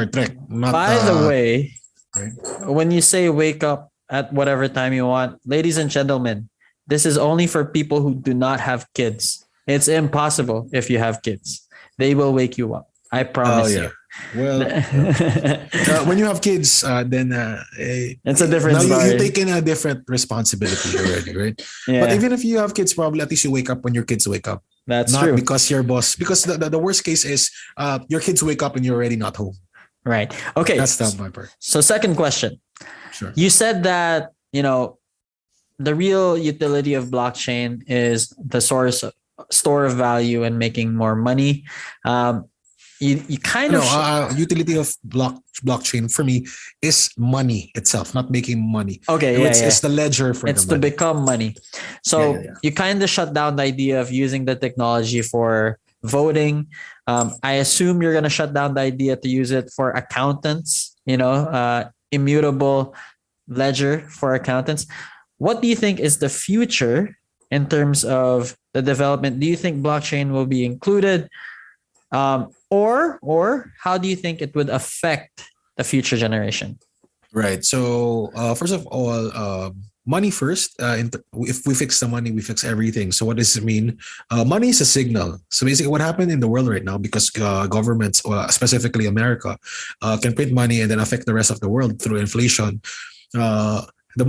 Trek. Not,
By the way,
right?
when you say wake up at whatever time you want, ladies and gentlemen, this is only for people who do not have kids. It's impossible if you have kids. They will wake you up. I promise you.
Well, when you have kids, then
it's a different
now
story.
you're taking a different responsibility already, right?
Yeah.
But even if you have kids, probably at least you wake up when your kids wake up.
That's
not
true.
Because your boss. Because the worst case is your kids wake up and you're already not home.
Right. Okay.
That's the bad part.
So second question.
Sure.
You said that, the real utility of blockchain is the store of value and making more money. You kind of
utility of blockchain for me is money itself, not making money.
Okay,
it's the ledger for
it's
the
to
money.
become money. So
Yeah.
you kind of shut down the idea of using the technology for voting. I assume you're gonna shut down the idea to use it for accountants. Immutable ledger for accountants. What do you think is the future in terms of the development? Do you think blockchain will be included? Or how do you think it would affect the future generation?
Right. So first of all, money first. If we fix the money, we fix everything. So what does it mean? Money is a signal. So basically what happened in the world right now, because governments, specifically America, can print money and then affect the rest of the world through inflation. The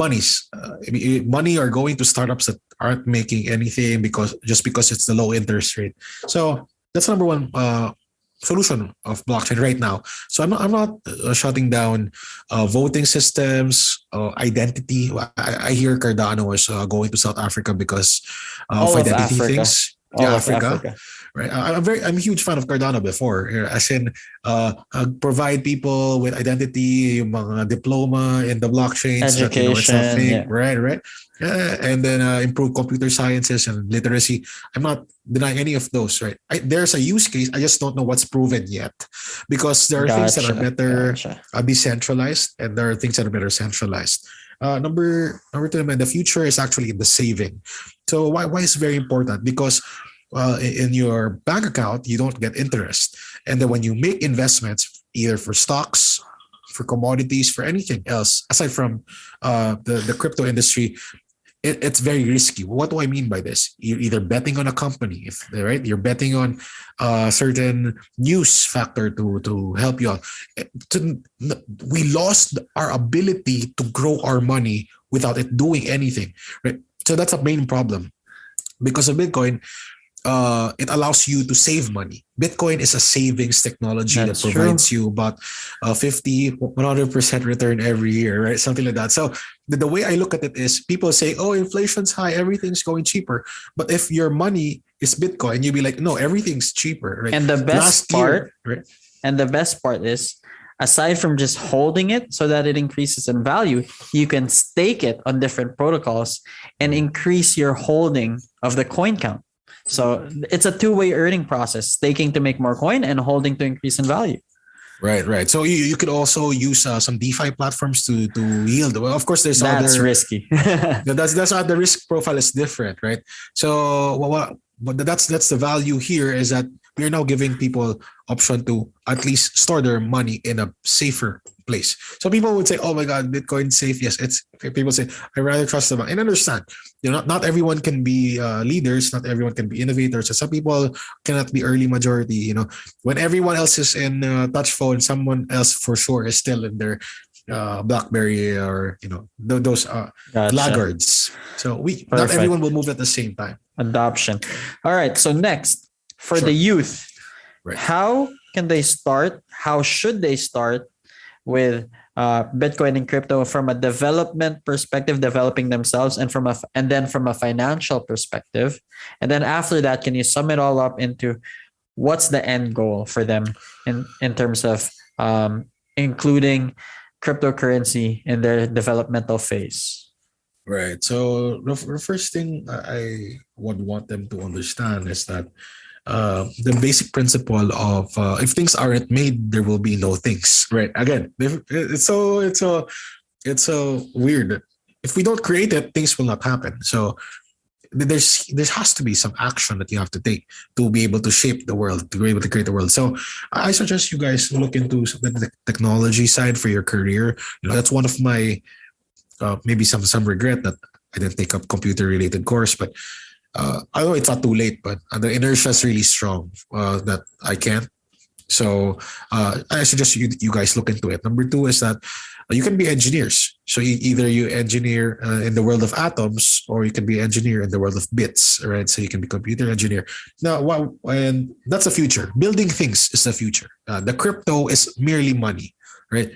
money are going to startups that aren't making anything because it's the low interest rate. So that's number 1 solution of blockchain right now. So I'm not shutting down voting systems, identity. I hear Cardano is going to South Africa because of identity things.
All of
Africa.
Africa.
right? I'm a huge fan of Cardano before, as in provide people with identity, yung mga diploma in the blockchain so that you know it's not
Education,
fake,
yeah.
right? And then improve computer sciences and literacy. I'm not denying any of those, right? There's a use case. I just don't know what's proven yet, because there are things that are
Gotcha.
better
Gotcha.
decentralized, and there are things that are better centralized. Number two, man, the future is actually in the saving. So why is it very important? Because in your bank account, you don't get interest. And then when you make investments, either for stocks, for commodities, for anything else, aside from the crypto industry, it's very risky. What do I mean by this? You're either betting on a company, if right, you're betting on a certain news factor to help you out. We lost our ability to grow our money without it doing anything, right? So that's a main problem. Because of Bitcoin, it allows you to save money. Bitcoin is a savings technology
That's
that provides you about 50, 100% return every year, right? Something like that. So the way I look at it is, people say, oh, inflation's high, everything's going cheaper. But if your money is Bitcoin, you'll be like, no, everything's cheaper, right?
And the best
Last year,
part,
right?
and the best part is, aside from just holding it so that it increases in value, you can stake it on different protocols and increase your holding of the coin count. So it's a two-way earning process: staking to make more coin and holding to increase in value.
Right. So you could also use some DeFi platforms to yield. Well, of course, there's
That's
other.
risky.
That's how the risk profile is different, right? So but that's the value here, is that we're now giving people option to at least store their money in a safer place. So people would say, "Oh my God, Bitcoin's safe." Yes, it's. People say, "I rather trust the bank." And understand, not everyone can be leaders, not everyone can be innovators. So some people cannot be early majority. When everyone else is in touch phone, someone else for sure is still in their BlackBerry, or those
Gotcha.
laggards. So not
Perfect.
everyone will move at the same time.
Adoption. All right. So next, for
Sure.
the youth,
Right.
how can they start? How should they start with Bitcoin and crypto from a development perspective, developing themselves, and then from a financial perspective? And then after that, can you sum it all up into what's the end goal for them in terms of including cryptocurrency in their developmental phase?
Right. So the first thing I would want them to understand is that the basic principle of if things aren't made, there will be no things. Right. Again, it's so weird. If we don't create it, things will not happen. So there has to be some action that you have to take to be able to shape the world, to be able to create the world. So I suggest you guys look into the technology side for your career. That's one of my maybe some regret that I didn't take up computer related course, but I know it's not too late, but the inertia is really strong that I can't. So I suggest you guys look into it. Number two is that you can be engineers. So either you engineer in the world of atoms, or you can be engineer in the world of bits, right? So you can be computer engineer. Now, and that's the future. Building things is the future. The crypto is merely money, right?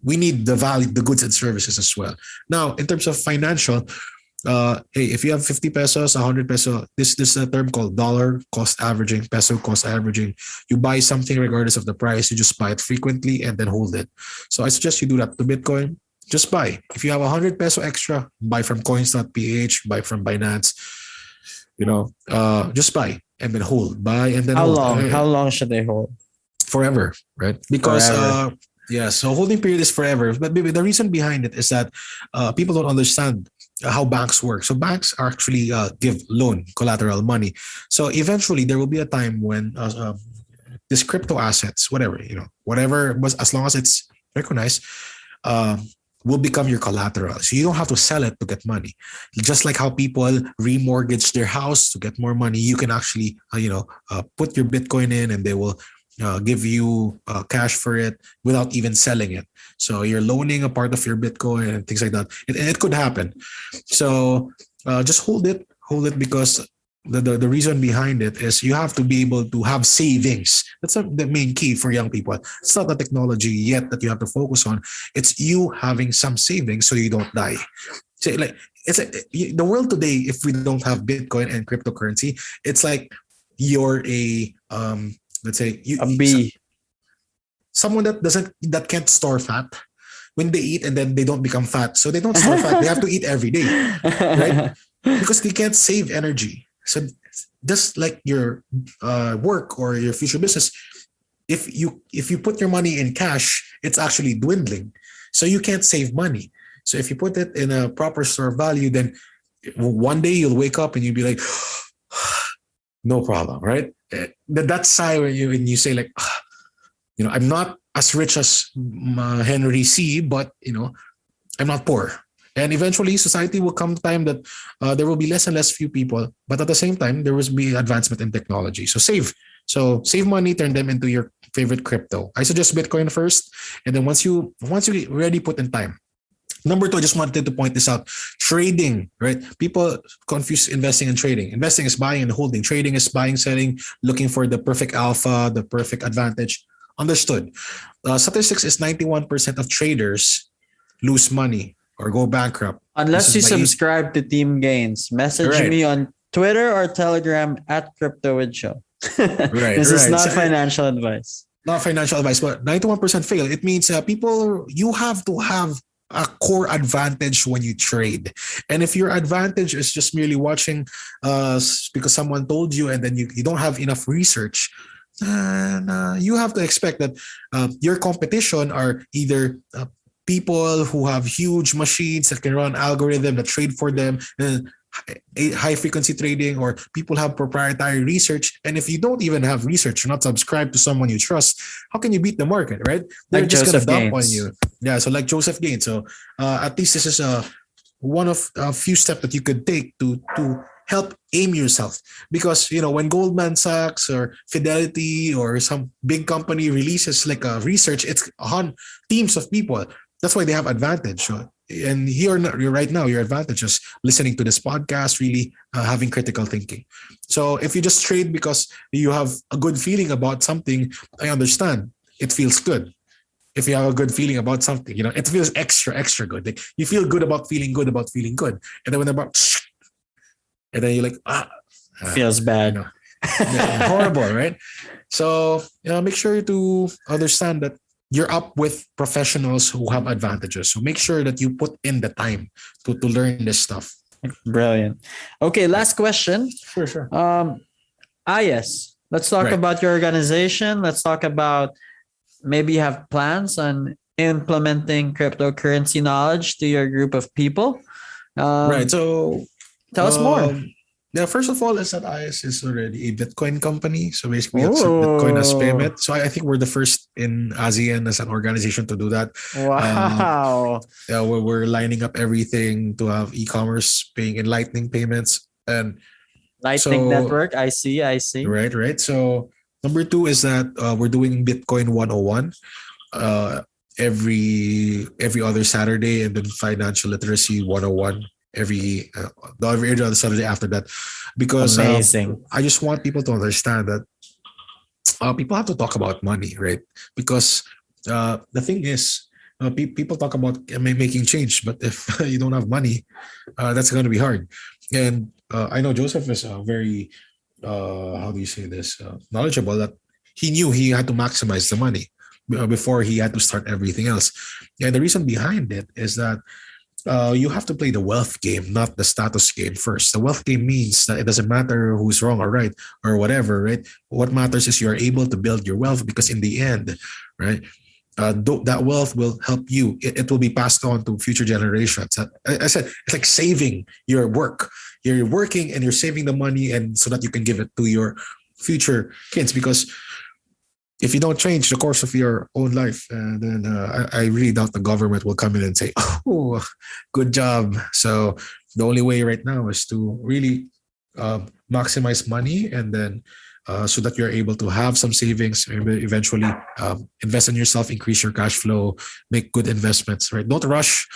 We need the value, the goods and services as well. Now, in terms of financial, hey, if you have 50 pesos, 100 peso, this is a term called dollar cost averaging, peso cost averaging. You buy something regardless of the price, you just buy it frequently and then hold it. So I suggest you do that to Bitcoin. Just buy. If you have 100 peso extra, buy from coins.ph, buy from Binance. Just buy and then hold. Buy and then hold.
How long should they hold?
Forever, right? Because
Forever.
yeah, so holding period is forever. But maybe the reason behind it is that people don't understand how banks work. So banks actually give loan, collateral money. So eventually there will be a time when this crypto assets, whatever, but as long as it's recognized, will become your collateral. So you don't have to sell it to get money. Just like how people remortgage their house to get more money, you can actually, put your Bitcoin in and they will give you cash for it without even selling it. So you're loaning a part of your Bitcoin and things like that. It could happen. So just hold it because the reason behind it is you have to be able to have savings. That's the main key for young people. It's not the technology yet that you have to focus on. It's you having some savings so you don't die. So the world today, if we don't have Bitcoin and cryptocurrency, it's like you're let's say
A B.
someone that can't store fat. When they eat and then they don't become fat, so they don't store fat. They have to eat every day, right? Because they can't save energy. So just like your work or your future business, if you put your money in cash, it's actually dwindling. So you can't save money. So if you put it in a proper store of value, then one day you'll wake up and you'll be like, no problem, right? That sigh when you say like, I'm not as rich as Henry C, but I'm not poor. And eventually, society will come to time that there will be less and less few people, but at the same time, there will be advancement in technology. So save money, turn them into your favorite crypto. I suggest Bitcoin first, and then once you already put in time. Number two, I just wanted to point this out. Trading, right? People confuse investing and trading. Investing is buying and holding. Trading is buying, selling, looking for the perfect alpha, the perfect advantage. Understood. Statistics is 91% of traders lose money or go bankrupt.
Unless you subscribe to Team Gains, message me on Twitter or Telegram at Crypto with Show. This is not financial advice.
Not financial advice, but 91% fail. It means you have to have a core advantage when you trade. And if your advantage is just merely watching because someone told you and then you don't have enough research, you have to expect that your competition are either people who have huge machines that can run algorithm that trade for them, and high frequency trading, or people have proprietary research. And if you don't even have research, you're not subscribed to someone you trust, how can you beat the market, right? They're
like
just
Joseph
going to dump
Gaines.
on you. Yeah, so like Joseph Gaines. So at least this is one of a few steps that you could take to help aim yourself. Because when Goldman Sachs or Fidelity or some big company releases like a research, it's on teams of people. That's why they have advantage. So, and you're right now, your advantage is listening to this podcast, really having critical thinking. So if you just trade because you have a good feeling about something, I understand. It feels good. If you have a good feeling about something, it feels extra good. Like you feel good about feeling good. And then when and then you're like,
feels bad.
Horrible, right? So make sure to understand that you're up with professionals who have advantages. So make sure that you put in the time to learn this stuff.
Brilliant. Okay, last question.
Sure.
Yes. Let's talk about your organization. Let's talk about maybe you have plans on implementing cryptocurrency knowledge to your group of people.
Right. So
tell us more.
Yeah, first of all, is that IS is already a Bitcoin company. So basically, we accept Bitcoin as payment. So I think we're the first in ASEAN as an organization to do that.
Wow.
We're lining up everything to have e-commerce paying in Lightning payments. And
Lightning Network. I see.
Right. So number two is that we're doing Bitcoin 101 every other Saturday, and then financial literacy 101 every other Saturday after that, because
amazing.
I just want people to understand that people have to talk about money, right? Because the thing is, people talk about making change, but if you don't have money, that's going to be hard. And I know Joseph is very how do you say this, knowledgeable, that he knew he had to maximize the money before he had to start everything else. And the reason behind it is that you have to play the wealth game, not the status game first. The wealth game means that it doesn't matter who's wrong or right or whatever, right? What matters is you're able to build your wealth, because in the end, right, that wealth will help you. It will be passed on to future generations. I said, it's like saving your work. You're working and you're saving the money, and so that you can give it to your future kids. Because if you don't change the course of your own life, then I really doubt the government will come in and say, "Oh, good job." So the only way right now is to really maximize money, and then so that you're able to have some savings, eventually invest in yourself, increase your cash flow, make good investments. Right? Don't rush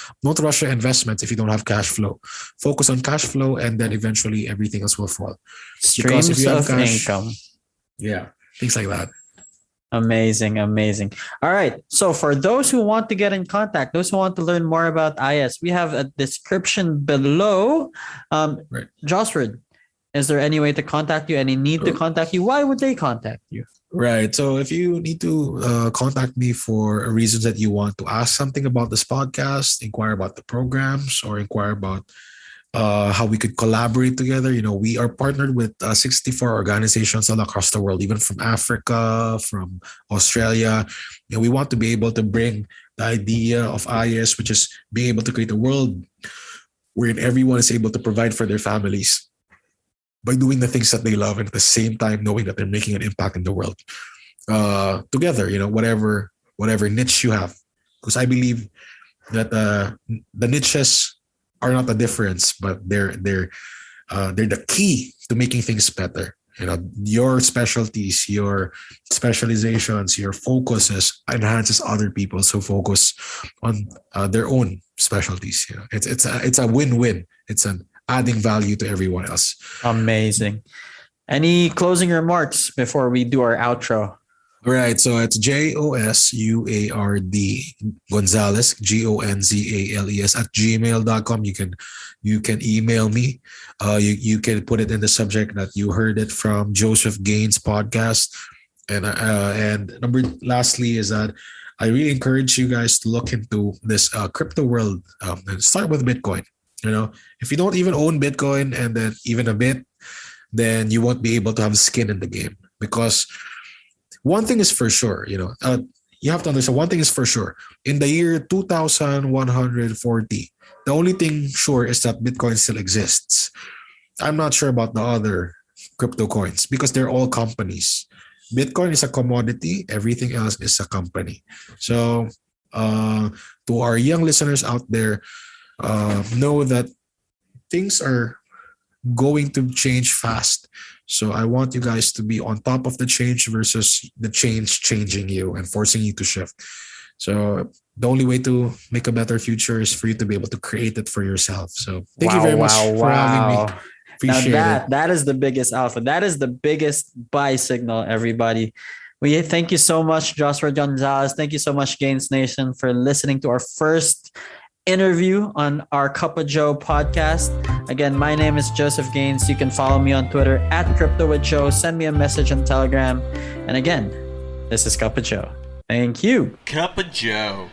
your investments if you don't have cash flow. Focus on cash flow, and then eventually everything else will fall.
Streams if you have of income.
Yeah, things like that.
Amazing. All right. So for those who want to get in contact, those who want to learn more about IS, we have a description below. Joshua, Is there any way to contact you? Any need to contact you? Why would they contact you?
Right. So if you need to contact me for reasons that you want to ask something about this podcast, inquire about the programs, or inquire about how we could collaborate together. We are partnered with 64 organizations all across the world, even from Africa, from Australia. We want to be able to bring the idea of IS, which is being able to create a world wherein everyone is able to provide for their families by doing the things that they love, and at the same time knowing that they're making an impact in the world together. Whatever niche you have, because I believe that the niches are not the difference, but they're the key to making things better. Your specialties, your specializations, your focuses enhances other people's who focus on their own specialties. It's a win-win. It's an adding value to everyone else.
Amazing. Any closing remarks before we do our outro?
Right. So it's JOSUARD Gonzalez, GONZALES at gmail.com. You can email me. You can put it in the subject that you heard it from Joseph Gainez podcast. And lastly is that I really encourage you guys to look into this crypto world and start with Bitcoin. If you don't even own Bitcoin and then even a bit, then you won't be able to have skin in the game, because one thing is for sure, you have to understand, one thing is for sure. In the year 2140, the only thing sure is that Bitcoin still exists. I'm not sure about the other crypto coins because they're all companies. Bitcoin is a commodity. Everything else is a company. So to our young listeners out there, know that things are going to change fast. So I want you guys to be on top of the change versus the change changing you and forcing you to shift. So the only way to make a better future is for you to be able to create it for yourself. So thank you very much for having me. Appreciate it.
That is the biggest alpha. That is the biggest buy signal, everybody. We thank you so much, Joshua Gonzalez. Thank you so much, Gainez Nation, for listening to our first interview on our Cup of Joe podcast. Again, my name is Joseph Gainez. You can follow me on Twitter at CryptoWithJoe. Send me a message on Telegram. And again, this is Cup of Joe. Thank you.
Cup of Joe.